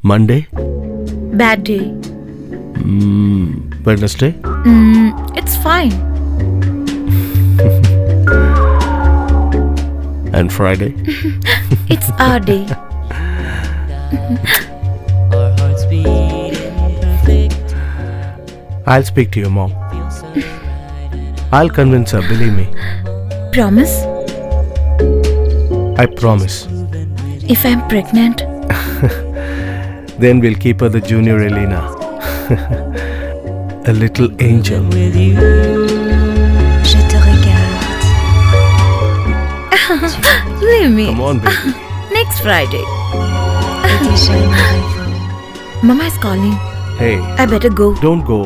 Monday? Bad day. Wednesday? It's fine. And Friday? It's our day. I'll speak to your mom. I'll convince her, believe me. Promise? I promise. If I'm pregnant? Then we'll keep her the junior Elena. A little angel. Je te regarde. Leave me. Come on, baby. Next Friday. Mama is calling. Hey. I better go. Don't go.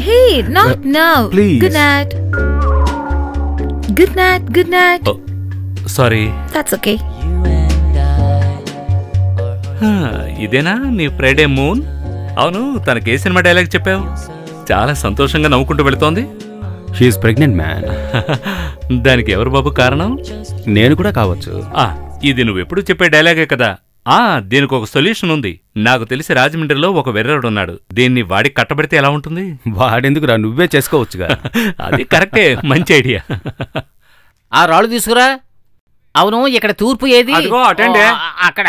Hey, not now. Please. Good night. Good night. Good night. Oh, sorry. That's okay. ఇదేనా నీ Friday moon? అవును, తనకి ఏ cinema dialogue చెప్పావు? చాలా సంతోషంగా నవ్వుకుంటూ వెళుతోంది. She is pregnant man. దానికి ఎవరు బాబు కారణం? నేను కూడా కావచ్చు. ఇది నువ్వెప్పుడు చెప్పే డైలాగే కదా. దీనికి ఒక సొల్యూషన్ ఉంది. నాకు తెలిసి రాజమండ్రిలో ఒక వెర్రడున్నాడు. దీన్ని వాడికి కట్టబెడితే ఎలా ఉంటుంది? వాడెందుకురా, నువ్వే చేసుకోవచ్చుగా. అది కరెక్టే, మంచి ఐడియా. ఆ రాళ్ళు తీసుకురా. అవును, ఇక్కడ తూర్పు ఏది? అక్కడ.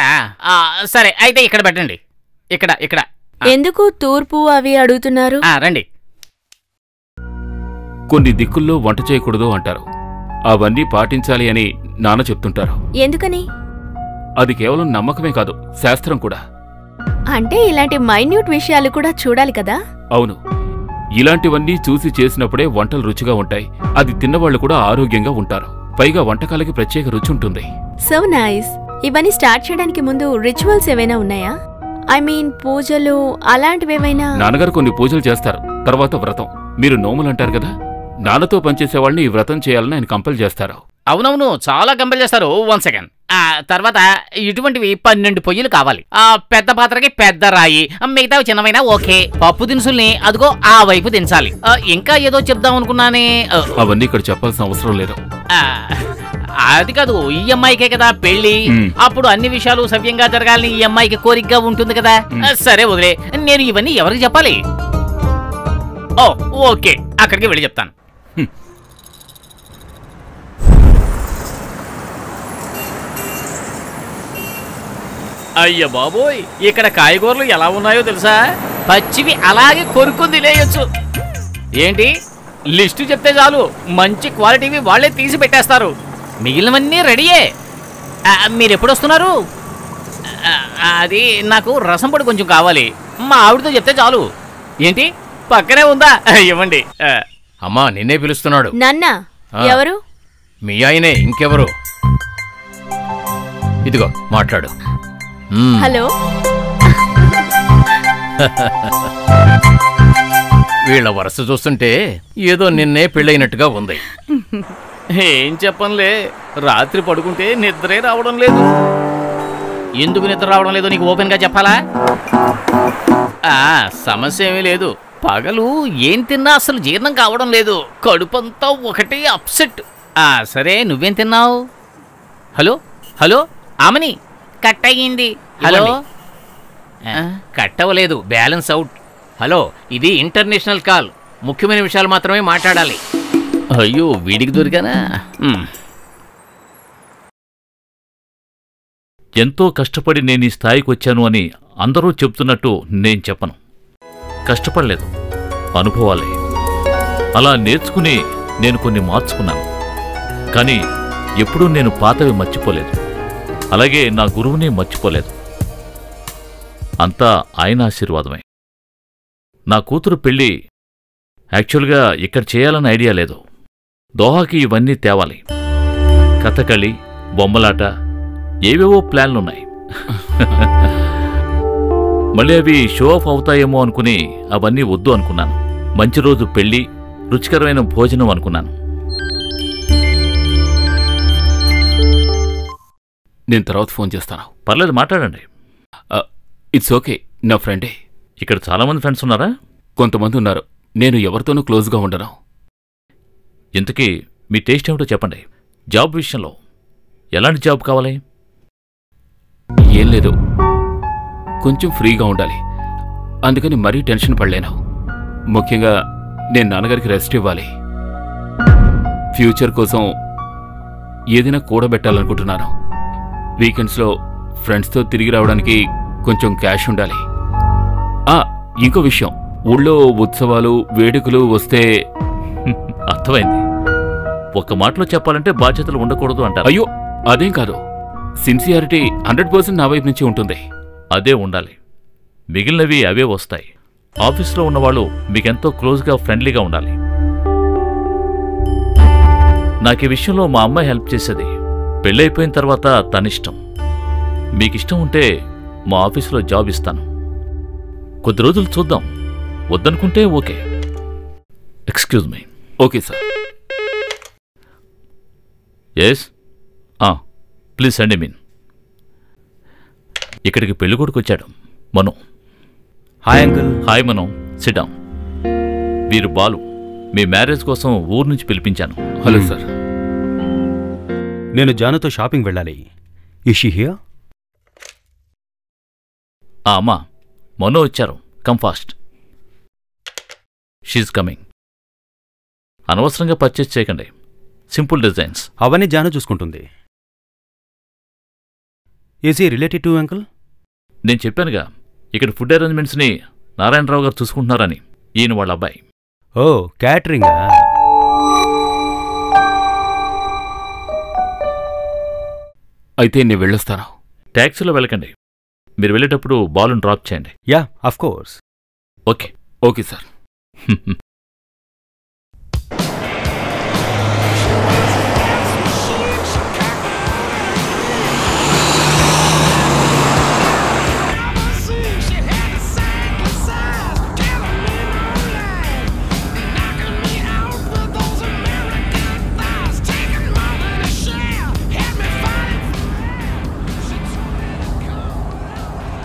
సరే, అయితే ఇక్కడ పెట్టండి. ఇక్కడ ఇక్కడ. ఎందుకు తూర్పు అవి అడుగుతున్నారు? రండి. కొన్ని దిక్కుల్లో వంట చేయకూడదు అంటారు. అవన్నీ పాటించాలి అని నాన్న చెప్తుంటారు. ఎందుకని? అది కేవలం నమ్మకమే కాదు, శాస్త్రం కూడా. అంటే ఇలాంటి మైన్యూట్ విషయాలు కూడా చూడాలి కదా? అవును, ఇలాంటివన్నీ చూసి చేసినప్పుడే వంటలు రుచిగా ఉంటాయి. అది తిన్నవాళ్లు కూడా ఆరోగ్యంగా ఉంటారు. పైగా వంటకాలకి ప్రత్యేక రుచి ఉంటుంది. So nice. ఇవన్నీ స్టార్ట్ చేయడానికి ముందు రిచువల్స్ ఏవైనా ఉన్నాయా? ఐ మీన్ పూజలు అలాంటివేవైనా? నాన్నగారు కొన్ని పూజలు చేస్తారు, తర్వాత వ్రతం. మీరు నోములంటారు కదా, నాన్నతో పనిచేసే వాళ్ళని ఈ వ్రతం చేయాలని ఆయన కంపెల్ చేస్తారు. అవునవును, చాలా కంపెల్ చేస్తారు. 1 సెకండ్. తర్వాత ఇటువంటివి 12 పొయ్యిలు కావాలి. పెద్ద పాత్రకి పెద్ద రాయి, మిగతావి చిన్నవైనా ఓకే. పప్పు దినుసుల్ని అదిగో ఆ వైపు దించాలి. ఇంకా ఏదో చెప్దాం అనుకున్నానే. అవన్నీ ఇక్కడ చెప్పాల్సిన అవసరం లేదు. అది కాదు, ఈ అమ్మాయికే కదా పెళ్లి. అప్పుడు అన్ని విషయాలు సవ్యంగా జరగాలని ఈ అమ్మాయికి కోరికగా ఉంటుంది కదా. సరే వదిలే, నేను ఇవన్నీ ఎవరికి చెప్పాలి? ఓకే, అక్కడికి వెళ్ళి చెప్తాను. అయ్య బాబోయ్, ఇక్కడ కాయగూరలు ఎలా ఉన్నాయో తెలుసా? పచ్చివి అలాగే కొరుక్కుని తినేయొచ్చు. ఏంటి, లిస్టు చెప్తే చాలు మంచి క్వాలిటీవి వాళ్లే తీసి పెట్టేస్తారు. మిగిలినవన్నీ రెడీయే. మీరెప్పుడు వస్తున్నారు? అది నాకు రసం పొడి కొంచెం కావాలి. మా ఆవిడతో చెప్తే చాలు. ఏంటి, పక్కనే ఉందా? ఇవ్వండి. అమ్మా, నిన్నే పిలుస్తున్నాడు. నాన్న ఎవరు? మీ ఆయనే, ఇంకెవరు? ఇదిగో మాట్లాడు. హలో. వీళ్ళ వరుస చూస్తుంటే ఏదో నిన్నే పెళ్ళైనట్టుగా ఉంది. ఏం చెప్పనులే, రాత్రి పడుకుంటే నిద్రే రావడం లేదు. ఎందుకు నిద్ర రావడం లేదో నీకు ఓపెన్ గా చెప్పాలా? సమస్య ఏమీ లేదు. పగలు ఏం తిన్నా అసలు జీర్ణం కావడం లేదు. కడుపంతా ఒకటి అప్సెట్. సరే, నువ్వేం తిన్నావు? హలో హలో ఆమని, కట్ అయ్యింది. హలో, కట్ అవ్వలేదు, బ్యాలెన్స్ అవుట్. హలో, ఇది ఇంటర్నేషనల్ కాల్, ముఖ్యమైన విషయాలు మాత్రమే మాట్లాడాలి. అయ్యో, వీడికి దొరికానా? ఎంతో కష్టపడి నేను ఈ స్థాయికి వచ్చాను అని అందరూ చెప్తున్నట్టు నేను చెప్పను. కష్టపడలేదు, అనుభవాలే. అలా నేర్చుకుని నేను కొన్ని మార్చుకున్నాను. కానీ ఎప్పుడూ నేను పాతవి మర్చిపోలేదు. అలాగే నా గురువుని మర్చిపోలేదు. అంతా ఆయన ఆశీర్వాదమే. నా కూతురు పెళ్ళి యాక్చువల్గా ఇక్కడ చేయాలని ఐడియా లేదు. దోహాకి ఇవన్నీ తేవాలి. కథకళి, బొమ్మలాట, ఏవేవో ప్లాన్లున్నాయి. మళ్ళీ అవి షో ఆఫ్ అవుతాయేమో అనుకుని అవన్నీ వద్దు అనుకున్నాను. మంచి రోజు పెళ్ళి, రుచికరమైన భోజనం అనుకున్నాను. నేను తర్వాత ఫోన్ చేస్తాను. పర్లేదు, మాట్లాడండి. ఇట్స్ ఓకే, నా ఫ్రెండే. ఇక్కడ చాలామంది ఫ్రెండ్స్ ఉన్నారా? కొంతమంది ఉన్నారు. నేను ఎవరితోనూ క్లోజ్గా ఉండను. ఇంతకీ మీ టేస్ట్ ఏమిటో చెప్పండి. జాబ్ విషయంలో ఎలాంటి జాబ్ కావాలి? ఏం లేదు, కొంచెం ఫ్రీగా ఉండాలి. అందుకని మరీ టెన్షన్ పడలేను. ముఖ్యంగా నేను నాన్నగారికి రెస్ట్ ఇవ్వాలి. ఫ్యూచర్ కోసం ఏదైనా కూడబెట్టాలనుకుంటున్నాను. వీకెండ్స్లో ఫ్రెండ్స్తో తిరిగి రావడానికి కొంచెం క్యాష్ ఉండాలి. ఇంకో విషయం, ఊళ్ళో ఉత్సవాలు వేడుకలు వస్తే అర్థమైంది. ఒక్క మాటలో చెప్పాలంటే బాధ్యతలు ఉండకూడదు అంటారు. అయ్యో అదేం కాదు, సిన్సియారిటీ 100% నా వైపు నుంచి ఉంటుంది. అదే ఉండాలి. మిగిలినవి అవే వస్తాయి. ఆఫీస్లో ఉన్నవాళ్ళు మీకెంతో క్లోజ్గా ఫ్రెండ్లీగా ఉండాలి. నాకు ఈ విషయంలో మా అమ్మాయి హెల్ప్ చేసేది. పెళ్ళైపోయిన తర్వాత తనిష్టం. మీకిష్టం ఉంటే మా ఆఫీసులో జాబ్ ఇస్తాను. కొద్ది రోజులు చూద్దాం. వద్దనుకుంటే okay. Excuse me. Okay sir. Yes, please send him in. ఇక్కడికి పెళ్ళికొడుకు వచ్చాడు, Manu. Hi uncle. Hi Manu, sit down. వీరు బాలు. మీ మ్యారేజ్ కోసం ఊరు నుంచి పిలిపించాను. Hello sir. నేను జానుతో షాపింగ్ వెళ్ళాలి. Is she here? అమ్మా, మను వచ్చారు. Come fast. She's coming. అనవసరంగా పర్చేస్ చేయకండి. Simple designs. అవన్నీ జాను చూసుకుంటుంది. Is he related to uncle? నేను చెప్పానుగా, ఇక్కడ ఫుడ్ అరేంజ్మెంట్స్ని నారాయణరావు గారు చూసుకుంటున్నారని. ఈయన వాళ్ళ అబ్బాయి. ఓ, క్యాటరింగా? అయితే నేను వెళ్ళొస్తాను. ట్యాక్సీలో వెళ్ళకండి. మీరు వెళ్ళేటప్పుడు బాలుని డ్రాప్ చేయండి. Yeah, of course. Okay. Okay sir.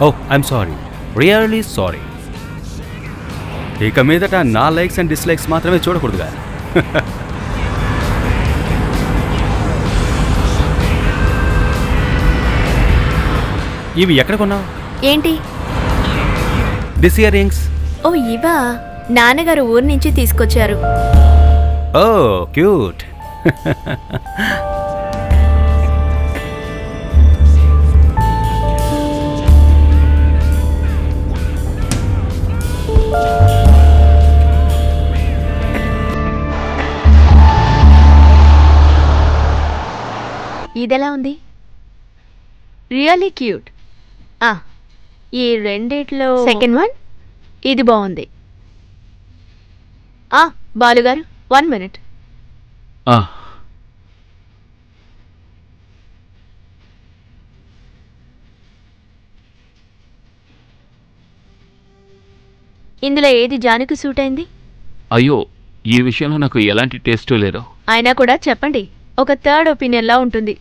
Oh, I'm sorry, really sorry. ఇక మీదట నా లైక్స్ అండ్ డిస్లైక్స్ మాత్రమే చూడకూడదుగా. ఇవి ఎక్కడ కొన్నావు? ఏంటి? This ear rings. ఓ ఇవా, నాన్నగారు ఊరు నుంచి తీసుకొచ్చారు. ఓ క్యూట్. ఇదెలా ఉంది? Really cute. ఈ రెండిట్లో సెకండ్ వన్ ఇది బాగుంది. బాలుగారు 1 minute. ఇందులో ఏది జానుకు సూట్ అయింది? అయ్యో, ఈ విషయంలో నాకు ఎలాంటి టేస్టు లేదు. అయినా కూడా చెప్పండి, ఒక థర్డ్ ఒపీనియన్లా ఉంటుంది.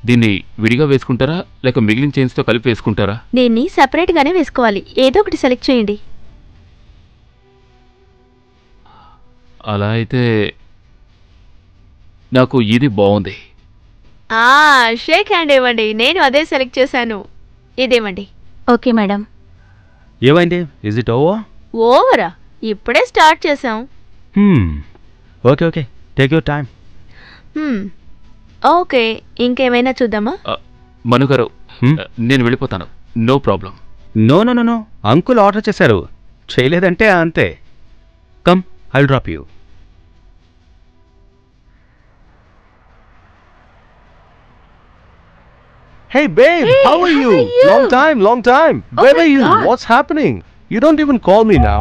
దీన్ని విడిగా వేసుకుంటారా లేక మిగిలిన చైన్స్తో కలిపి వేసుకుంటారా? దీన్ని సపరేట్గానే వేసుకోవాలి. ఏదో ఒకటి సెలెక్ట్ చేయండి. అలా అయితే నాకు ఇది బాగుంది. షేక్ హ్యాండ్ ఇవ్వండి. నేను అదే సెలెక్ట్ చేశాను. ఇదేమండి. Okay madam. ఏమైంది? ఇజ్ ఇట్ ఓవరా? ఇప్పుడే స్టార్ట్ చేసాం. Okay okay, take your time. Okay, ఇంకేమైనా చూద్దామా? మనుగారు, నేను వెళ్ళిపోతాను. No problem. No no no no, uncle order చేశారు. చేయలేదంటే అంతే. Come, I'll drop you. Hey babe, how are you? Long time. Where were you? What's happening? You don't even call me now.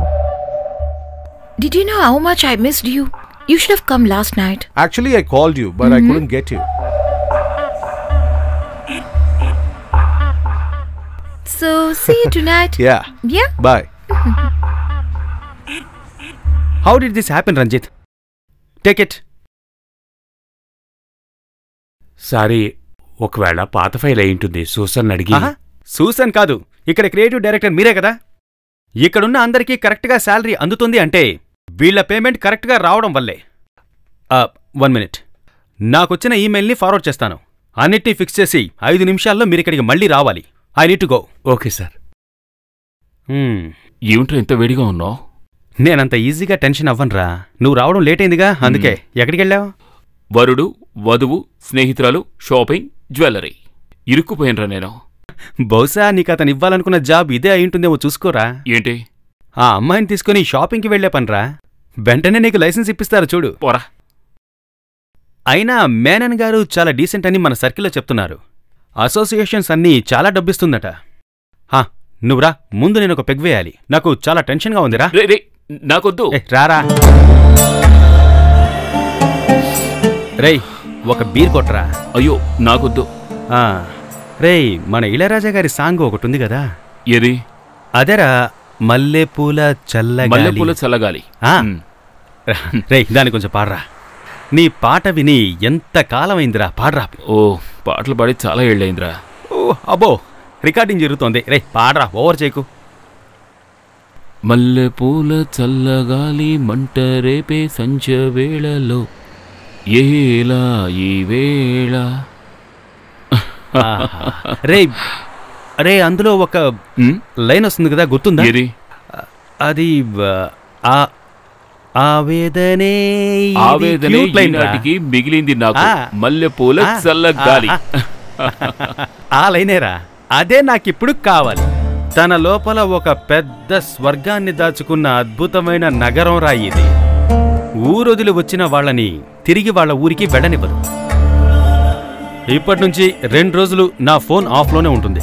Did you know how much I missed you? You should have come last night. Actually, I called you, but I couldn't get you. So, see you tonight. Yeah. Yeah? Bye. How did this happen, Ranjit? Take it. Sorry, ఒకవేళ పాత file అయి ఉంటుంది. Susan అడిగి. Susan కాదు, ఇక్కడ creative director మీరే కదా. ఇక్కడున్న అందరికీ కరెక్ట్గా శాలరీ అందుతుంది అంటే వీళ్ల పేమెంట్ కరెక్ట్గా రావడం వల్లే. 1 minute, నాకొచ్చిన ఈమెయిల్ని ఫార్వర్డ్ చేస్తాను. అన్నిటినీ ఫిక్స్ చేసి 5 నిమిషాల్లో మీరిక్కడికి మళ్ళీ రావాలి. I need to go. Okay sir. ఏమిట్రా ఇంత వేడిగా ఉన్నావు? నేనంత ఈజీగా టెన్షన్ అవ్వనురా. నువ్వు రావడం లేట్ అయిందిగా, అందుకే. ఎక్కడికెళ్ళావు? వరుడు, వధువు, స్నేహితురాలు, షాపింగ్, జ్యువెలరీ. ఇరుక్కుపోయినరా నేను. బహుశా నీకు అతను ఇవ్వాలనుకున్న జాబ్ ఇదే అయింటుందేమో చూసుకోరా. ఏంటి? ఆ అమ్మాయిని తీసుకుని షాపింగ్కి వెళ్లే పనిరా. వెంటనే నీకు లైసెన్స్ ఇప్పిస్తారు చూడు. పోరా. అయినా మేనన్ గారు చాలా డీసెంట్ అని మన సర్కిల్లో చెప్తున్నారు. అసోసియేషన్స్ అన్నీ చాలా డబ్బిస్తుందట. నువ్వురా, ముందు నేను ఒక పెగ్ వేయాలి. నాకు చాలా టెన్షన్గా ఉందిరా. నాకొద్దు. రారా. రేయ్, ఒక బీర్ కొట్టరా. అయ్యో నాకొద్దు. రేయ్, మన ఇళయరాజా గారి సాంగ్ ఒకటి ఉంది కదా. ఏది? అదేరా, మల్లెపూల చల్లగాలి. మల్లెపూల చల్లగాలి. రేయ్, దాన్ని కొంచెం పాడరా. నీ పాట విని ఎంత కాలమైందిరా, పాడరా. ఓ, పాటలు పాడి చాలా ఏళ్ళైందిరా. ఓ అబ్బో, రికార్డింగ్ జరుగుతోంది. రే పాడరా, ఓవర్ చేయకు. మల్లెపూల చల్లగాలి మంట రేపే సంచ వేళలో ఏలా ఈ వేళ. రే అందులో ఒక లైన్ వస్తుంది కదా, గుర్తుందా? అది ఆవేదనే మిగిలింది నాకు మల్లెపూల చల్లగాలి. ఆ లైనేరా, అదే నాకిప్పుడు కావాలి. తన లోపల ఒక పెద్ద స్వర్గాన్ని దాచుకున్న అద్భుతమైన నగరం రా ఇది. ఊరొదిలి వచ్చిన వాళ్ళని తిరిగి వాళ్ళ ఊరికి వెళ్ళనివ్వదు. ఇప్పటినుంచి 2 రోజులు నా ఫోన్ ఆఫ్లోనే ఉంటుంది.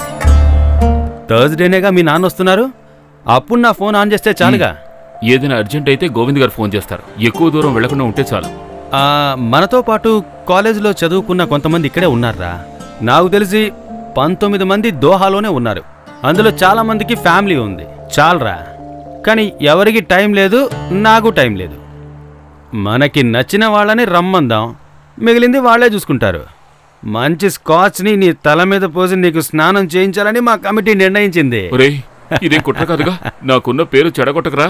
థర్స్డేనేగా మీ నాన్న వస్తున్నారు, అప్పుడు నా ఫోన్ ఆన్ చేస్తే చాలుగా. ఏదైనా అర్జెంట్ అయితే గోవింద్ గారు ఫోన్ చేస్తారు. ఎక్కువ దూరం వెళ్లకుండా ఉంటే చాలు. మనతో పాటు కాలేజీలో చదువుకున్న కొంతమంది ఇక్కడే ఉన్నారా. నాకు తెలిసి 19 మంది దోహాలోనే ఉన్నారు. అందులో చాలా మందికి ఫ్యామిలీ ఉంది. చాలరా. కానీ ఎవరికి టైం లేదు, నాకు టైం లేదు. మనకి నచ్చిన వాళ్ళని రమ్మందాం, మిగిలింది వాళ్లే చూసుకుంటారు. మంచి స్కాచ్ని నీ తల మీద పోసి నీకు స్నానం చేయించాలని మా కమిటీ నిర్ణయించింది. ఇదే కుట్ర కాదుగా, నాకున్న పేరు చెడగొట్టకరా.